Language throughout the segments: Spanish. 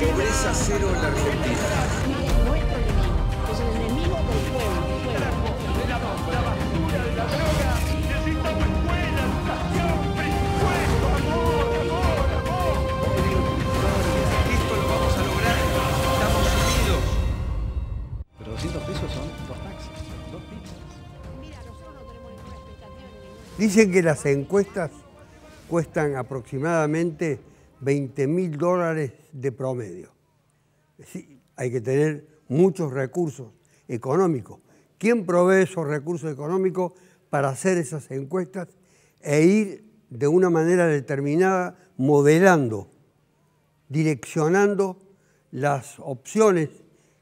Pobreza cero en la Argentina. Nuestro enemigo, es el enemigo del pueblo. La basura de la droga. Necesitamos escuela, educación, presupuesto, amor. Esto lo vamos a lograr. Estamos unidos. Pero 200 pesos son 2 taxis, 2 pizzas. Mira, nosotros no tenemos ninguna expectativa en ningún... Dicen que las encuestas cuestan aproximadamente $20.000 de promedio. Sí, hay que tener muchos recursos económicos. ¿Quién provee esos recursos económicos para hacer esas encuestas e ir de una manera determinada modelando, direccionando las opciones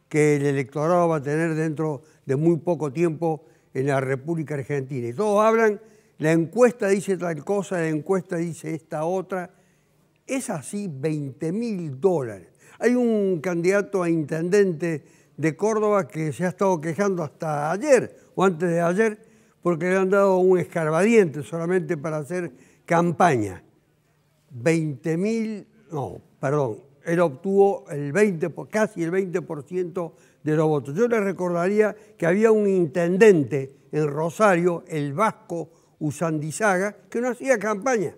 que el electorado va a tener dentro de muy poco tiempo en la República Argentina? Y todos hablan, la encuesta dice tal cosa, la encuesta dice esta otra. Es así, $20.000. Hay un candidato a intendente de Córdoba que se ha estado quejando hasta ayer o antes de ayer porque le han dado un escarbadiente solamente para hacer campaña. 20.000, no, perdón, él obtuvo el 20, casi el 20% de los votos. Yo le recordaría que había un intendente en Rosario, el Vasco Usandizaga, que no hacía campaña,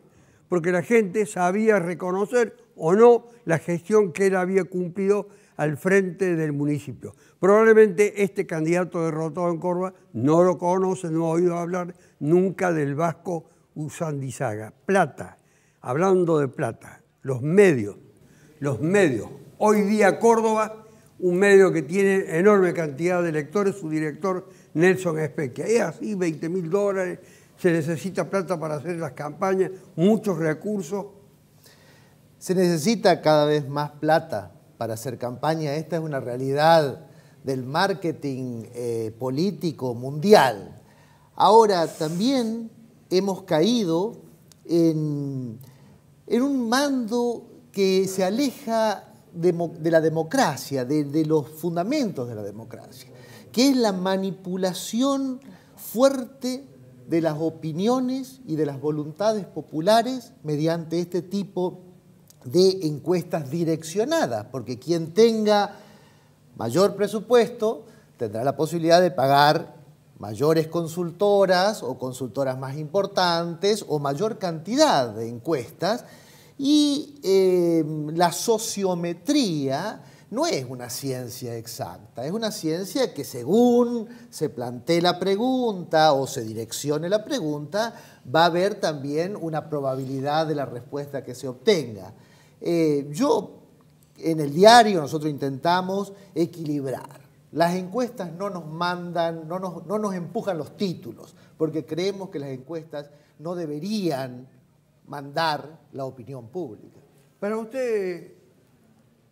porque la gente sabía reconocer o no la gestión que él había cumplido al frente del municipio. Probablemente este candidato derrotado en Córdoba no lo conoce, no ha oído hablar nunca del Vasco Usandizaga. Plata, hablando de plata, los medios. Hoy día Córdoba, un medio que tiene enorme cantidad de lectores, su director Nelson Especchia. Es así, $20.000, se necesita plata para hacer las campañas, muchos recursos. Se necesita cada vez más plata para hacer campaña. Esta es una realidad del marketing político mundial. Ahora también hemos caído en un mando que se aleja de la democracia, de los fundamentos de la democracia, que es la manipulación fuerte de las opiniones y de las voluntades populares mediante este tipo de encuestas direccionadas, porque quien tenga mayor presupuesto tendrá la posibilidad de pagar mayores consultoras o consultoras más importantes o mayor cantidad de encuestas, y la sociometría no es una ciencia exacta, es una ciencia que según se plantee la pregunta o se direccione la pregunta, va a haber también una probabilidad de la respuesta que se obtenga. En el diario nosotros intentamos equilibrar. Las encuestas no nos mandan, no nos empujan los títulos, porque creemos que las encuestas no deberían mandar la opinión pública. Para usted,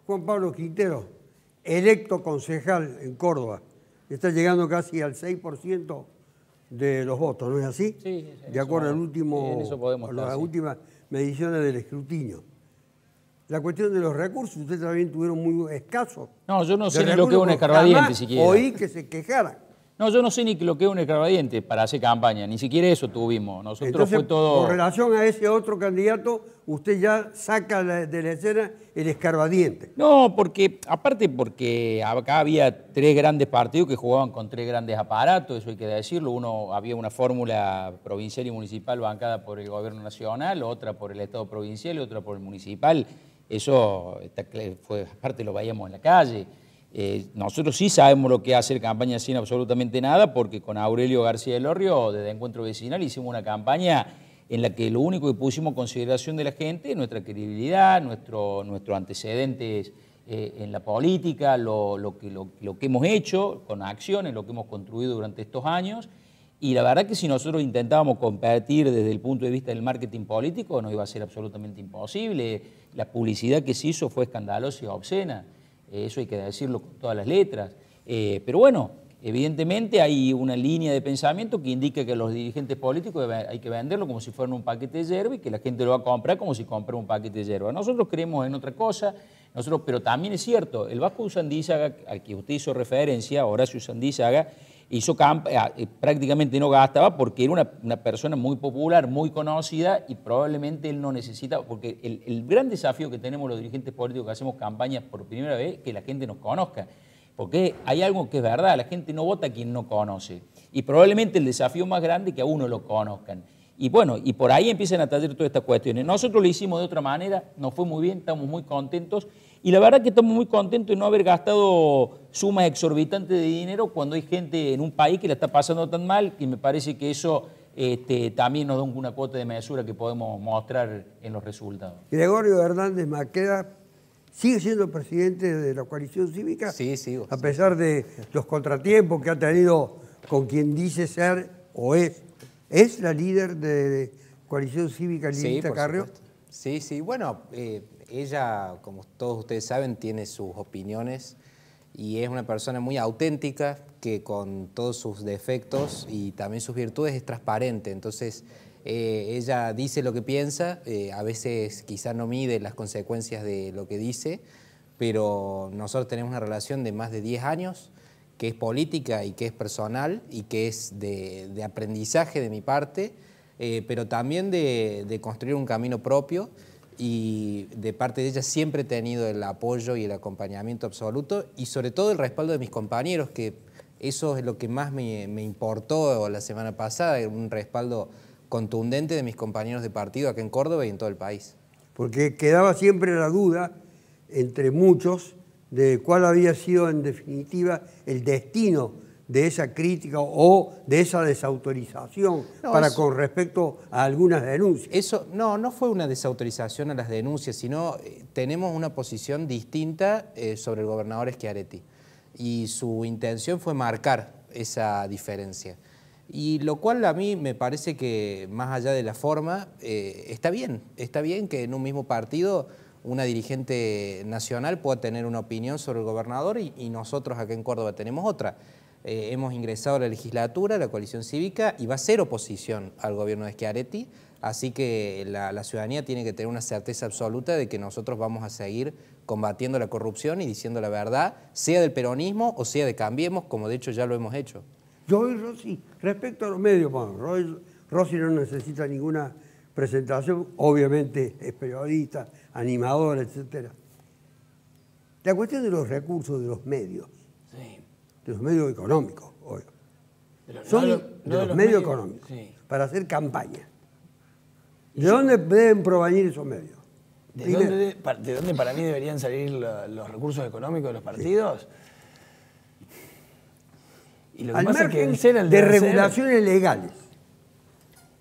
Juan Pablo Quintero, electo concejal en Córdoba, está llegando casi al 6% de los votos, ¿no es así? Sí. De acuerdo en eso podemos a estar, las sí. últimas mediciones del escrutinio. La cuestión de los recursos, ustedes también tuvieron muy escasos. No, yo no sé ni lo que es un escarbadiente siquiera. Oí que se quejaran. No, yo no sé ni lo que es un escarbadiente para hacer campaña, ni siquiera eso tuvimos. Nosotros Entonces, fue todo... con relación a ese otro candidato, usted ya saca de la escena el escarbadiente. No, aparte porque acá había 3 grandes partidos que jugaban con 3 grandes aparatos, eso hay que decirlo. Uno, había una fórmula provincial y municipal bancada por el gobierno nacional, otra por el Estado provincial y otra por el municipal. Eso, aparte lo veíamos en la calle. Nosotros sí sabemos lo que es hacer campaña sin absolutamente nada, porque con Aurelio García del Orrio, desde Encuentro Vecinal, hicimos una campaña en la que lo único que pusimos en consideración de la gente es nuestra credibilidad, nuestros antecedentes en la política, lo que hemos hecho con acciones, lo que hemos construido durante estos años. Y la verdad que si nosotros intentábamos competir desde el punto de vista del marketing político, nos iba a ser absolutamente imposible. La publicidad que se hizo fue escandalosa y obscena. Eso hay que decirlo con todas las letras. Pero bueno, Evidentemente hay una línea de pensamiento que indica que los dirigentes políticos hay que venderlo como si fueran un paquete de yerba y que la gente lo va a comprar como si comprara un paquete de yerba. Nosotros creemos en otra cosa, pero también es cierto, el Vasco Usandizaga, al que usted hizo referencia, Horacio Usandizaga, prácticamente no gastaba porque era una persona muy popular, muy conocida y probablemente él no necesita, porque el gran desafío que tenemos los dirigentes políticos que hacemos campañas por primera vez es que la gente nos conozca. Porque hay algo que es verdad, la gente no vota a quien no conoce. Y probablemente el desafío más grande es que a uno lo conozcan. Y bueno, y por ahí empiezan a tallar todas estas cuestiones. Nosotros lo hicimos de otra manera, nos fue muy bien, estamos muy contentos. Y la verdad que estamos muy contentos de no haber gastado sumas exorbitantes de dinero cuando hay gente en un país que la está pasando tan mal, y me parece que eso también nos da una cuota de mesura que podemos mostrar en los resultados. Gregorio Hernández Maqueda sigue siendo presidente de la coalición cívica. Sí, sigo. A pesar de los contratiempos que ha tenido con quien dice ser o es. ¿Es la líder de coalición cívica Lilita Carrió? Sí, sí. Bueno, ella, como todos ustedes saben, tiene sus opiniones y es una persona muy auténtica que con todos sus defectos y también sus virtudes es transparente. Entonces, ella dice lo que piensa, a veces quizás no mide las consecuencias de lo que dice, pero nosotros tenemos una relación de más de 10 años, que es política y que es personal y que es de aprendizaje de mi parte, pero también de construir un camino propio, y de parte de ella siempre he tenido el apoyo y el acompañamiento absoluto y sobre todo el respaldo de mis compañeros, que eso es lo que más me importó la semana pasada, un respaldo contundente de mis compañeros de partido acá en Córdoba y en todo el país. Porque quedaba siempre la duda entre muchos de cuál había sido en definitiva el destino de esa crítica o de esa desautorización con respecto a algunas denuncias. Eso no fue una desautorización a las denuncias, sino tenemos una posición distinta sobre el gobernador Schiaretti y su intención fue marcar esa diferencia. Y lo cual a mí me parece que, más allá de la forma, está bien que en un mismo partido una dirigente nacional pueda tener una opinión sobre el gobernador y nosotros acá en Córdoba tenemos otra. Hemos ingresado a la legislatura, a la coalición cívica, y va a ser oposición al gobierno de Schiaretti, así que la ciudadanía tiene que tener una certeza absoluta de que nosotros vamos a seguir combatiendo la corrupción y diciendo la verdad, sea del peronismo o sea de Cambiemos, como de hecho ya lo hemos hecho. Yo y Rossi, respecto a los medios, bueno, Rossi no necesita ninguna presentación, obviamente es periodista, animador, etc. La cuestión de los recursos de los medios, de los medios económicos, obvio. Son de los medios económicos, sí, para hacer campaña. ¿De dónde deben provenir esos medios? ¿De dónde para mí deberían salir los recursos económicos de los partidos? Y lo que al pasa margen es que de regulaciones legales.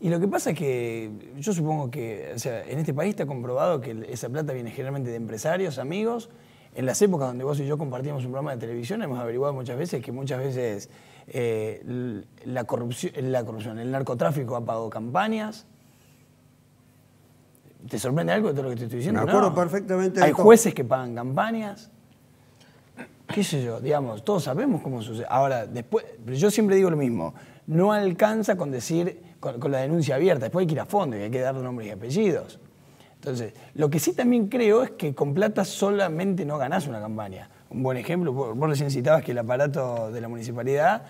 Y lo que pasa es que yo supongo que, o sea, en este país está comprobado que esa plata viene generalmente de empresarios, amigos. En las épocas donde vos y yo compartíamos un programa de televisión hemos averiguado muchas veces que la corrupción, el narcotráfico ha pagado campañas. ¿Te sorprende algo de todo lo que te estoy diciendo? Me acuerdo perfectamente de Hay todo. jueces que pagan campañas. Qué sé yo, digamos, todos sabemos cómo sucede. Ahora, después, pero yo siempre digo lo mismo, no alcanza con decir, con la denuncia abierta, después hay que ir a fondo y hay que dar nombres y apellidos. Entonces, lo que sí también creo es que con plata solamente no ganás una campaña. Un buen ejemplo, vos recién citabas que el aparato de la municipalidad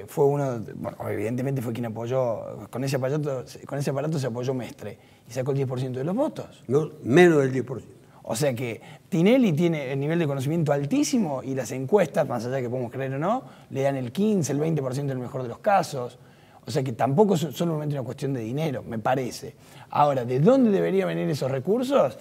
fue uno, bueno, evidentemente fue quien apoyó, con ese aparato se apoyó Mestre y sacó el 10% de los votos. No, menos del 10%. O sea que Tinelli tiene el nivel de conocimiento altísimo y las encuestas, más allá de que podemos creer o no, le dan el 15, el 20% en el mejor de los casos. O sea que tampoco es solamente una cuestión de dinero, me parece. Ahora, ¿de dónde deberían venir esos recursos?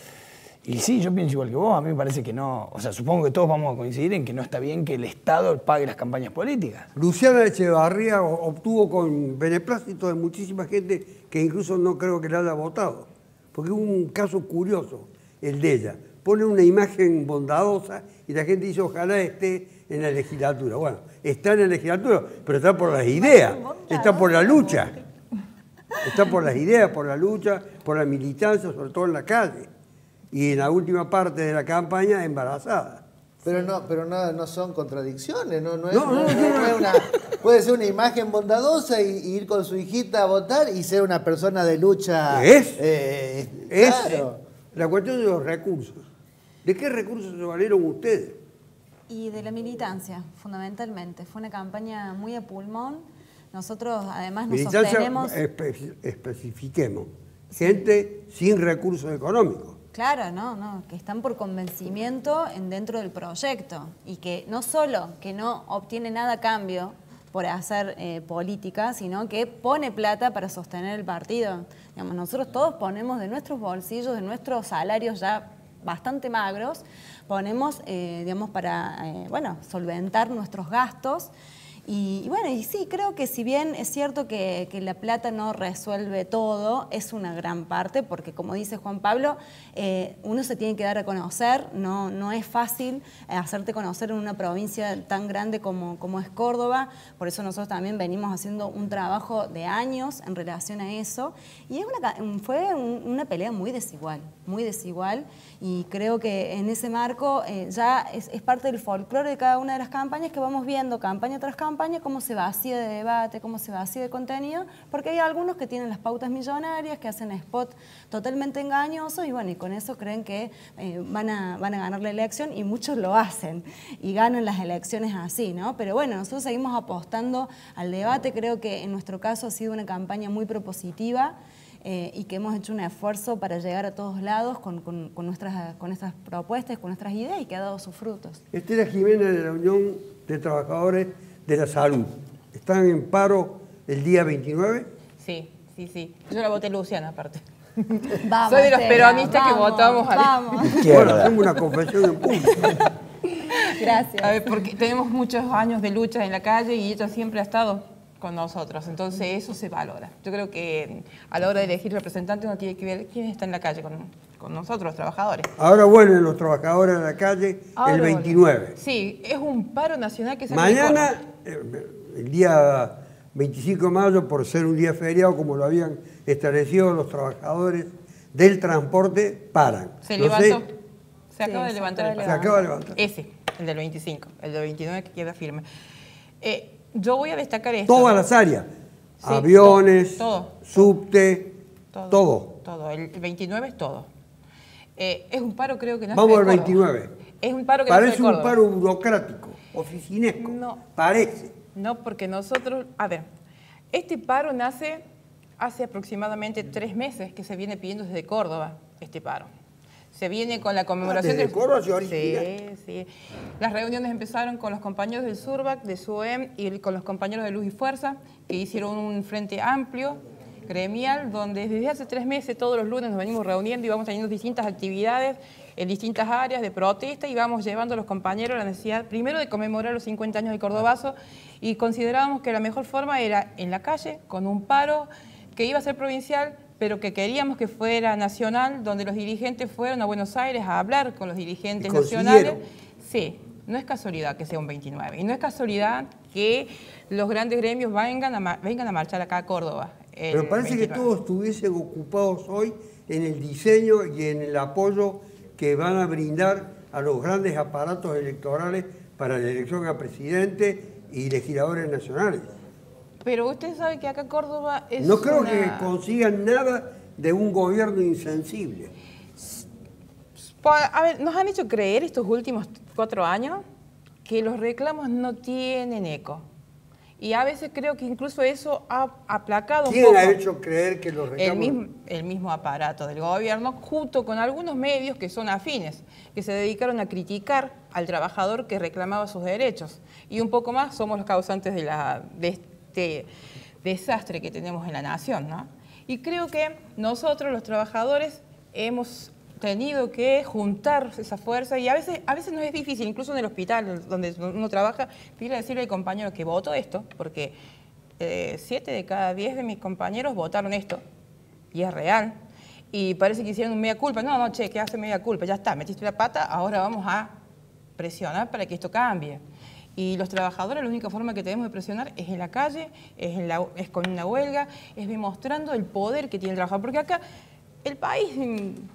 Y sí, yo pienso igual que vos, a mí me parece que no. O sea, supongo que todos vamos a coincidir en que no está bien que el Estado pague las campañas políticas. Luciana Echevarría obtuvo con beneplácito de muchísima gente que incluso no creo que la haya votado. Porque hubo un caso curioso, el de ella. Pone una imagen bondadosa y la gente dice ojalá esté en la legislatura. Bueno, está en la legislatura, pero está por las ideas, está por la lucha. Está por las ideas, por la lucha, por la militancia, sobre todo en la calle. Y en la última parte de la campaña, embarazada. Pero no son contradicciones, no es una... Puede ser una imagen bondadosa y ir con su hijita a votar y ser una persona de lucha. Claro. La cuestión de los recursos. ¿De qué recursos se valieron ustedes? Y de la militancia, fundamentalmente. Fue una campaña muy a pulmón. Nosotros además nos sostenemos... Especifiquemos. Gente sin recursos económicos. Claro, no, que están por convencimiento dentro del proyecto y que no solo que no obtiene nada a cambio por hacer política, sino que pone plata para sostener el partido. Digamos, nosotros todos ponemos de nuestros bolsillos, de nuestros salarios ya bastante magros, ponemos, digamos, para, solventar nuestros gastos. Y bueno, y sí, creo que si bien es cierto que la plata no resuelve todo, es una gran parte, porque como dice Juan Pablo, uno se tiene que dar a conocer, no es fácil hacerte conocer en una provincia tan grande como es Córdoba, por eso nosotros también venimos haciendo un trabajo de años en relación a eso, y fue una pelea muy desigual, y creo que en ese marco ya es parte del folclore de cada una de las campañas que vamos viendo campaña tras campaña, cómo se vacía de debate, cómo se vacía de contenido, porque hay algunos que tienen las pautas millonarias, que hacen spot totalmente engañosos y bueno, y con eso creen que van a ganar la elección y muchos lo hacen y ganan las elecciones así, ¿no? Pero bueno, nosotros seguimos apostando al debate, creo que en nuestro caso ha sido una campaña muy propositiva y que hemos hecho un esfuerzo para llegar a todos lados con nuestras propuestas, con nuestras ideas y que ha dado sus frutos. Estela Jiménez de la Unión de Trabajadores de la Salud. ¿Están en paro el día 29? Sí. Yo la voté Luciana, aparte. Vamos, soy de los Estela, peronistas que votamos Bueno, tengo una confesión en público. Gracias. A ver, porque tenemos muchos años de lucha en la calle y ella siempre ha estado con nosotros, entonces eso se valora. Yo creo que a la hora de elegir representantes uno tiene que ver quién está en la calle con nosotros, los trabajadores. Ahora vuelven los trabajadores a la calle el 29. Sí, es un paro nacional que se mañana, el día 25 de mayo, por ser un día feriado, como lo habían establecido los trabajadores del transporte, paran. Se levantó. Se acaba de levantar el paro. Se acaba de levantar. Ese, el del 25, el del 29 que queda firme. Yo voy a destacar esto. Todas las áreas. Sí, aviones, subte, todo. Todo. El 29 es todo. Es un paro, creo que no. Vamos al 29. Es un paro que parece un paro burocrático, oficinesco. No. Parece. No, porque nosotros, a ver, este paro nace hace aproximadamente 3 meses que se viene pidiendo desde Córdoba, este paro. Se viene con la conmemoración de Córdoba se origina. Sí. Las reuniones empezaron con los compañeros del SURBAC, de SUEM y con los compañeros de Luz y Fuerza, que hicieron un frente amplio, gremial, donde desde hace 3 meses todos los lunes nos venimos reuniendo y vamos teniendo distintas actividades en distintas áreas de protesta y vamos llevando a los compañeros la necesidad, primero, de conmemorar los 50 años del Cordobazo, y considerábamos que la mejor forma era en la calle, con un paro que iba a ser provincial, pero que queríamos que fuera nacional, donde los dirigentes fueron a Buenos Aires a hablar con los dirigentes nacionales. Sí, no es casualidad que sea un 29, y no es casualidad que los grandes gremios vengan a marchar acá a Córdoba. Pero parece 29. Que todos estuviesen ocupados hoy en el diseño y en el apoyo que van a brindar a los grandes aparatos electorales para la elección a presidente y legisladores nacionales. Pero usted sabe que acá Córdoba es no creo que consigan nada de un gobierno insensible. A ver, nos han hecho creer estos últimos 4 años que los reclamos no tienen eco. Y a veces creo que incluso eso ha aplacado un poco. ¿Quién ha hecho creer que los reclamos? El mismo aparato del gobierno, junto con algunos medios que son afines, que se dedicaron a criticar al trabajador que reclamaba sus derechos. Y un poco más somos los causantes de este desastre que tenemos en la nación, ¿no? Y creo que nosotros, los trabajadores, hemos tenido que juntar esa fuerza y a veces nos es difícil, incluso en el hospital donde uno trabaja, pedirle decirle al compañero que votó esto, porque 7 de cada 10 de mis compañeros votaron esto, y es real, y parece que hicieron un mea culpa. No, che, ¿qué hace mea culpa? Ya está, metiste la pata, ahora vamos a presionar para que esto cambie. Y los trabajadores, la única forma que tenemos de presionar es en la calle, es con una huelga, es demostrando el poder que tiene el trabajador, porque acá el país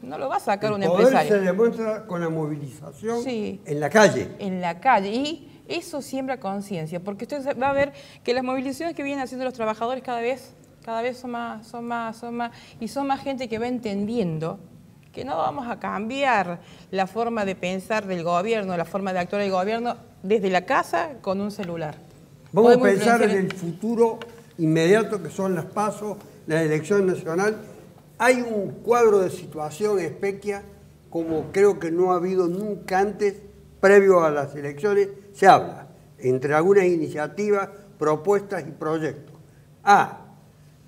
no lo va a sacar un El poder empresario. se demuestra con la movilización Sí. en la calle. En la calle. Y eso siembra conciencia, porque usted va a ver que las movilizaciones que vienen haciendo los trabajadores cada vez son más, y son más gente que va entendiendo que no vamos a cambiar la forma de pensar del gobierno, la forma de actuar del gobierno desde la casa con un celular. Vamos a Podemos pensar en influenciar el futuro inmediato, que son las PASO, la elección nacional. Hay un cuadro de situación espequia, como creo que no ha habido nunca antes, previo a las elecciones. Se habla, entre algunas iniciativas, propuestas y proyectos,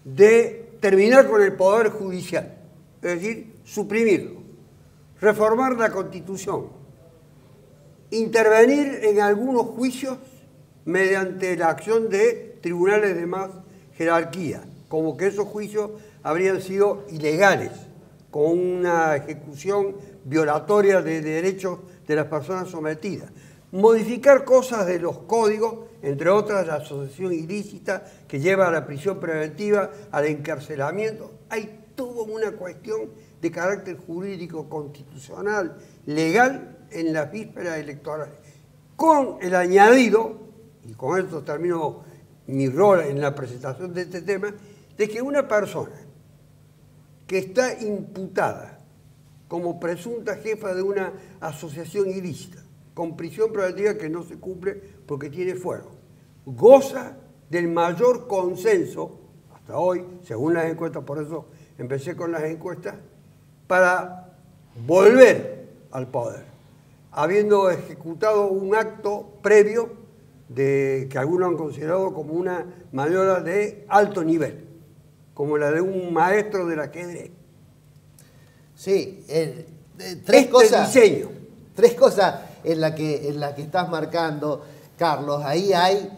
de terminar con el Poder Judicial, es decir, suprimirlo, reformar la Constitución, intervenir en algunos juicios mediante la acción de tribunales de más jerarquía, como que esos juicios habrían sido ilegales, con una ejecución violatoria de derechos de las personas sometidas. Modificar cosas de los códigos, entre otras la asociación ilícita que lleva a la prisión preventiva, al encarcelamiento. Hay toda una cuestión de carácter jurídico, constitucional, legal en las vísperas electorales. Con el añadido, y con esto termino mi rol en la presentación de este tema, de que una persona que está imputada como presunta jefa de una asociación ilícita, con prisión preventiva que no se cumple porque tiene fuero, goza del mayor consenso, hasta hoy, según las encuestas, por eso empecé con las encuestas, para volver al poder, habiendo ejecutado un acto previo que algunos han considerado como una maniobra de alto nivel, como la de un maestro del ajedrez. Sí, tres cosas. Diseño. Tres cosas en la que estás marcando, Carlos. Ahí hay,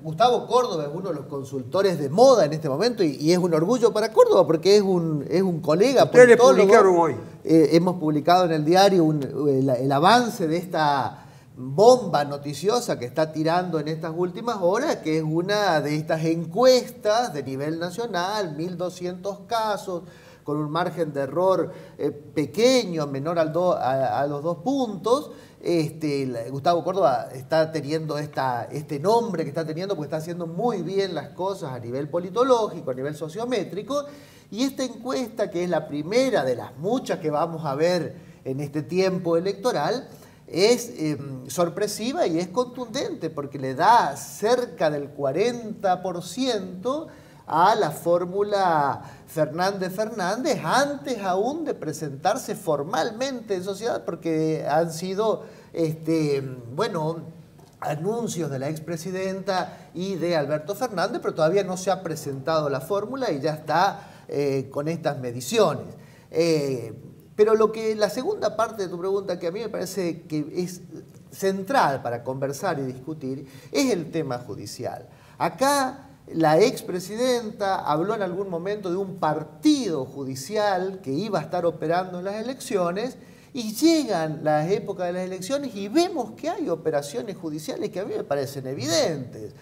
Gustavo Córdoba es uno de los consultores de moda en este momento y es un orgullo para Córdoba porque es un colega. Ustedes le politólogo. publicaron hoy. Hemos publicado en el diario el avance de esta bomba noticiosa que está tirando en estas últimas horas, que es una de estas encuestas de nivel nacional, 1.200 casos, con un margen de error pequeño, menor a los 2 puntos. Gustavo Córdoba está teniendo este nombre que está teniendo porque está haciendo muy bien las cosas a nivel politológico, a nivel sociométrico, y esta encuesta, que es la primera de las muchas que vamos a ver en este tiempo electoral, es sorpresiva y es contundente porque le da cerca del 40% a la fórmula Fernández antes aún de presentarse formalmente en sociedad, porque han sido anuncios de la expresidenta y de Alberto Fernández, pero todavía no se ha presentado la fórmula y ya está con estas mediciones. Pero la segunda parte de tu pregunta, que a mí me parece que es central para conversar y discutir, es el tema judicial. Acá la expresidenta habló en algún momento de un partido judicial que iba a estar operando en las elecciones, y llegan las épocas de las elecciones y vemos que hay operaciones judiciales que a mí me parecen evidentes.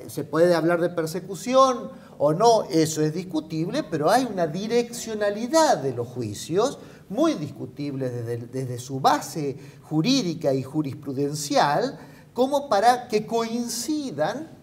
Se puede hablar de persecución o no, eso es discutible, pero hay una direccionalidad de los juicios muy discutible desde su base jurídica y jurisprudencial, como para que coincidan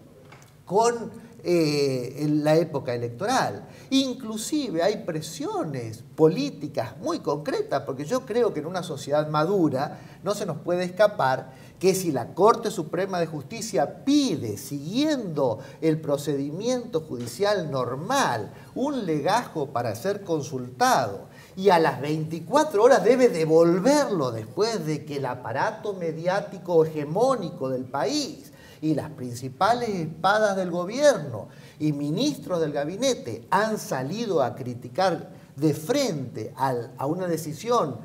con la época electoral. Inclusive hay presiones políticas muy concretas, porque yo creo que en una sociedad madura no se nos puede escapar que si la Corte Suprema de Justicia pide, siguiendo el procedimiento judicial normal, un legajo para ser consultado, y a las 24 horas debe devolverlo después de que el aparato mediático hegemónico del país y las principales espadas del gobierno y ministros del gabinete han salido a criticar de frente a una decisión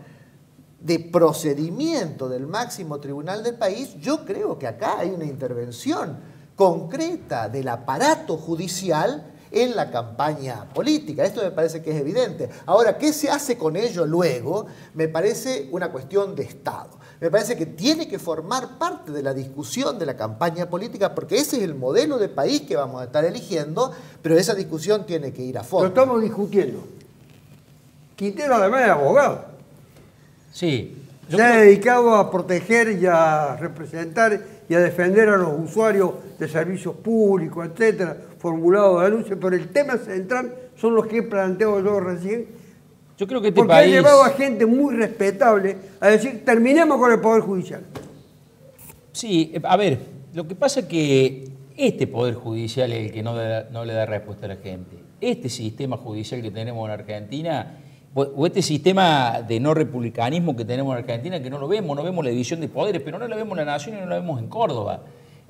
de procedimiento del máximo tribunal del país, yo creo que acá hay una intervención concreta del aparato judicial en la campaña política. Esto me parece que es evidente. Ahora, ¿qué se hace con ello luego? Me parece una cuestión de Estado. Me parece que tiene que formar parte de la discusión de la campaña política, porque ese es el modelo de país que vamos a estar eligiendo, pero esa discusión tiene que ir a fondo. Lo estamos discutiendo. Quintero además es abogado. Sí. Se ha dedicado a proteger y a representar y a defender a los usuarios de servicios públicos, etcétera, formulado denuncias, pero el tema central son los que he planteado yo recién. Yo creo que este porque país... ha llevado a gente muy respetable a decir, terminemos con el Poder Judicial. Sí, a ver, lo que pasa es que este Poder Judicial es el que no le da respuesta a la gente. Este sistema judicial que tenemos en Argentina, o este sistema de no republicanismo que tenemos en Argentina, que no vemos la división de poderes, pero no la vemos en la nación y no la vemos en Córdoba.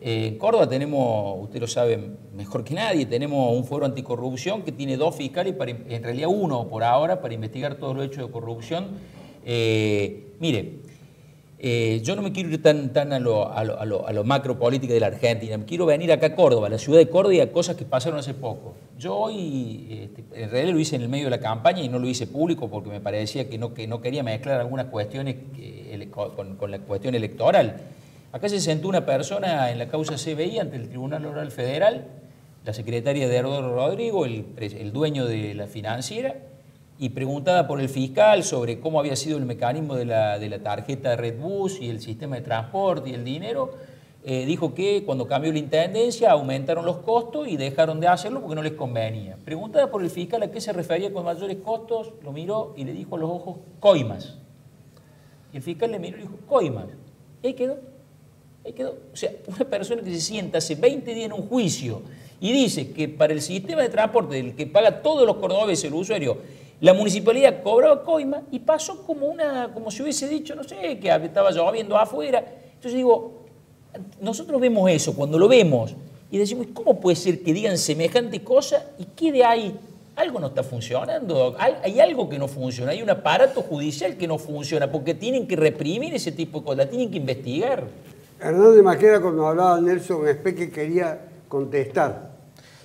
En Córdoba tenemos, usted lo sabe mejor que nadie, tenemos un foro anticorrupción que tiene 2 fiscales, en realidad 1 por ahora, para investigar todos los hechos de corrupción. Mire, yo no me quiero ir tan a lo macro política de la Argentina, me quiero venir acá a Córdoba, a la ciudad de Córdoba, y a cosas que pasaron hace poco. Yo hoy, en realidad lo hice en el medio de la campaña y no lo hice público porque me parecía que no quería mezclar algunas cuestiones con la cuestión electoral. Acá se sentó una persona en la causa CBI ante el Tribunal Oral Federal, la secretaria de Eduardo Rodrigo, el dueño de la financiera, y preguntada por el fiscal sobre cómo había sido el mecanismo de la tarjeta Redbus y el sistema de transporte y el dinero, dijo que cuando cambió la intendencia aumentaron los costos y dejaron de hacerlo porque no les convenía. Preguntada por el fiscal a qué se refería con mayores costos, lo miró y le dijo a los ojos, coimas. Y el fiscal le miró y dijo, coimas. Y ahí quedó. Ahí quedó. O sea, una persona que se sienta hace 20 días en un juicio y dice que para el sistema de transporte, el que paga todos los cordobeses, el usuario, la municipalidad cobraba coima y pasó como si hubiese dicho, no sé, que estaba lloviendo afuera. Entonces digo, nosotros vemos eso, cuando lo vemos, y decimos, ¿cómo puede ser que digan semejante cosa y quede ahí? Algo no está funcionando, hay algo que no funciona, hay un aparato judicial que no funciona, porque tienen que reprimir ese tipo de cosas, tienen que investigar. Hernández Maqueda, cuando hablaba Nelson Espeque, quería contestar.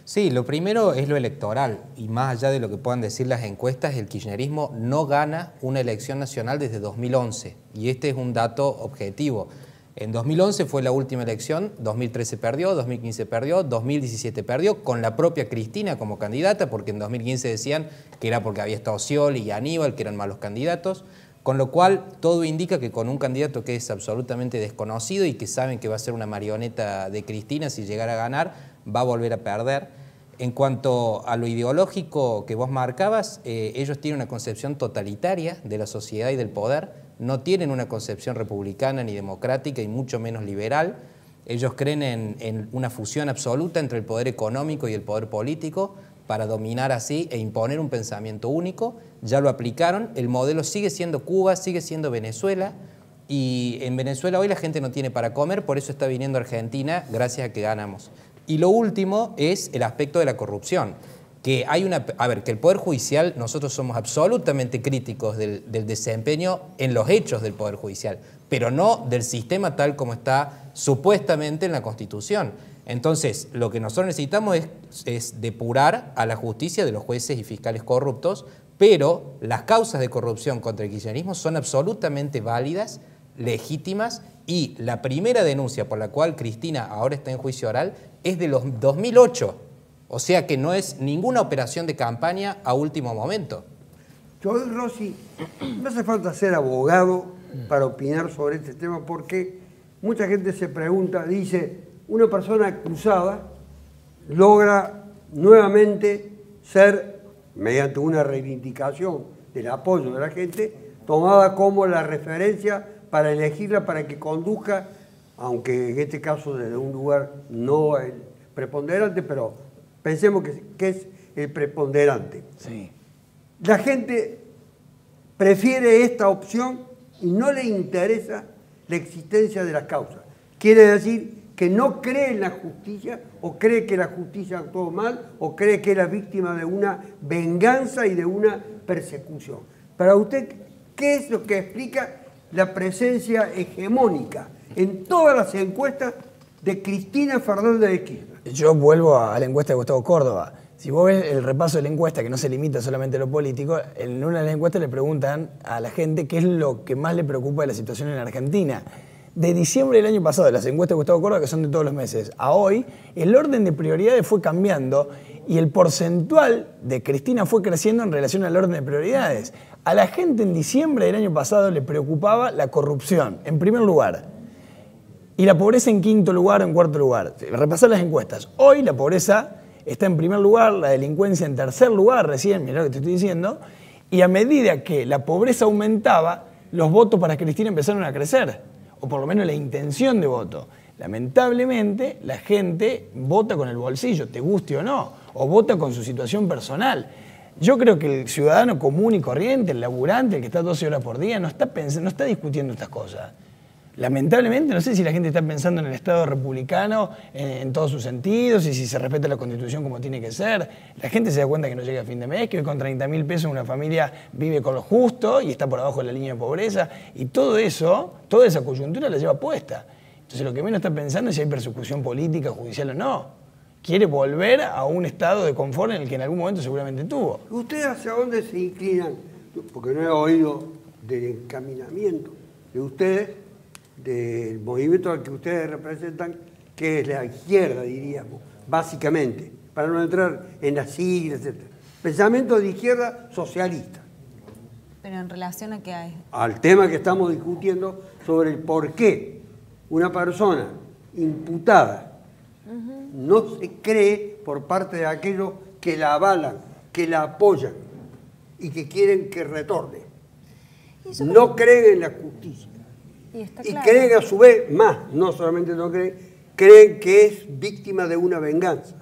Sí, lo primero es lo electoral, y más allá de lo que puedan decir las encuestas, el kirchnerismo no gana una elección nacional desde 2011, y este es un dato objetivo. En 2011 fue la última elección, 2013 perdió, 2015 perdió, 2017 perdió, con la propia Cristina como candidata, porque en 2015 decían que era porque había estado Scioli y Aníbal, que eran malos candidatos, con lo cual todo indica que con un candidato que es absolutamente desconocido y que saben que va a ser una marioneta de Cristina si llegara a ganar, va a volver a perder. En cuanto a lo ideológico que vos marcabas, ellos tienen una concepción totalitaria de la sociedad y del poder, no tienen una concepción republicana ni democrática y mucho menos liberal. Ellos creen en una fusión absoluta entre el poder económico y el poder político para dominar así e imponer un pensamiento único. Ya lo aplicaron, el modelo sigue siendo Cuba, sigue siendo Venezuela, y en Venezuela hoy la gente no tiene para comer, por eso está viniendo a Argentina gracias a que ganamos. Y lo último es el aspecto de la corrupción, que hay que el Poder Judicial, nosotros somos absolutamente críticos del desempeño en los hechos del Poder Judicial, pero no del sistema tal como está supuestamente en la Constitución. Entonces, lo que nosotros necesitamos es depurar a la justicia de los jueces y fiscales corruptos, pero las causas de corrupción contra el kirchnerismo son absolutamente válidas, legítimas, y la primera denuncia por la cual Cristina ahora está en juicio oral es de los 2008, o sea que no es ninguna operación de campaña a último momento. Yo, Rossi, no hace falta ser abogado para opinar sobre este tema, porque mucha gente se pregunta, dice, una persona acusada logra nuevamente ser, mediante una reivindicación del apoyo de la gente, tomada como la referencia para elegirla para que conduzca, aunque en este caso desde un lugar no el preponderante, pero pensemos que es el preponderante. Sí. La gente prefiere esta opción y no le interesa la existencia de las causas. Quiere decir que no cree en la justicia, o cree que la justicia actuó mal, o cree que era víctima de una venganza y de una persecución. Para usted, ¿qué es lo que explica la presencia hegemónica en todas las encuestas de Cristina Fernández de Kirchner? Yo vuelvo a la encuesta de Gustavo Córdoba. Si vos ves el repaso de la encuesta, que no se limita solamente a lo político, en una de las encuestas le preguntan a la gente qué es lo que más le preocupa de la situación en Argentina. De diciembre del año pasado, de las encuestas de Gustavo Córdoba, que son de todos los meses, a hoy, el orden de prioridades fue cambiando y el porcentual de Cristina fue creciendo en relación al orden de prioridades. A la gente en diciembre del año pasado le preocupaba la corrupción, en primer lugar, y la pobreza en quinto lugar o en cuarto lugar. Repasar las encuestas. Hoy la pobreza está en primer lugar, la delincuencia en tercer lugar, recién, mirá lo que te estoy diciendo, y a medida que la pobreza aumentaba, los votos para Cristina empezaron a crecer, o por lo menos la intención de voto. Lamentablemente, la gente vota con el bolsillo, te guste o no, o vota con su situación personal. Yo creo que el ciudadano común y corriente, el laburante, el que está 12 horas por día, no está discutiendo estas cosas. Lamentablemente, no sé si la gente está pensando en el Estado republicano en todos sus sentidos y si se respeta la Constitución como tiene que ser. La gente se da cuenta que no llega a fin de mes, que hoy con 30.000 pesos una familia vive con lo justo y está por abajo de la línea de pobreza. Y todo eso, toda esa coyuntura la lleva puesta. Entonces lo que menos está pensando es si hay persecución política, judicial o no. Quiere volver a un estado de confort en el que en algún momento seguramente tuvo. ¿Ustedes hacia dónde se inclinan? Porque no he oído del encaminamiento de ustedes, del movimiento al que ustedes representan, que es la izquierda, diríamos, básicamente, para no entrar en las siglas, etc. Pensamiento de izquierda socialista. Pero en relación a qué hay. Al tema que estamos discutiendo sobre el por qué una persona imputada no se cree por parte de aquellos que la avalan, que la apoyan y que quieren que retorne. No creen en la justicia. Y creen a su vez, más, no solamente no creen que es víctima de una venganza.